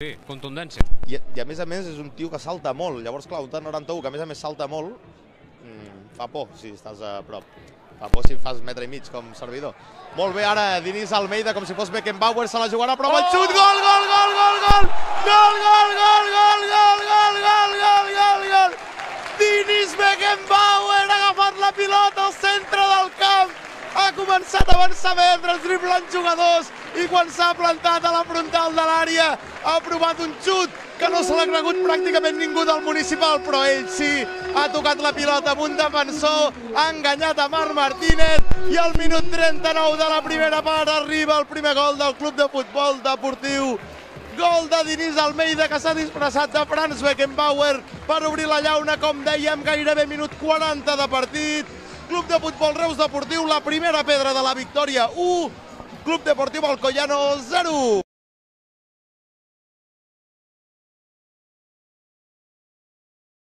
Sí, contundència. I a més és un tio que salta molt. Llavors, clar, un de 91 que a més salta molt, fa por si estàs a prop. Fa por si fas metre i mig com servidor. Molt bé, ara Diniz Almeida, com si fos Beckenbauer, se la jugarà, prova el xut, gol, gol, gol, gol, gol! Gol, gol, gol, gol, gol, gol, gol, gol, gol, gol! Diniz Beckenbauer ha agafat la pilota al centre del camp, ha començat a avançar mentre driblant jugadors i quan s'ha plantat a la frontal de l'àrea ha provat un xut que no se l'ha cregut pràcticament ningú del municipal, però ell sí, ha tocat la pilota amb un defensor, ha enganyat a Marc Martínez i al minut 39 de la primera part arriba el primer gol del Club de Futbol Deportiu. Gol de Diniz Almeida, que s'ha disfressat de Franz Beckenbauer per obrir la llauna, com dèiem, gairebé minut 40 de partit. Club de Futbol Reus Deportiu, la primera pedra de la victòria, 1. Club Deportiu Alcoyano, 0.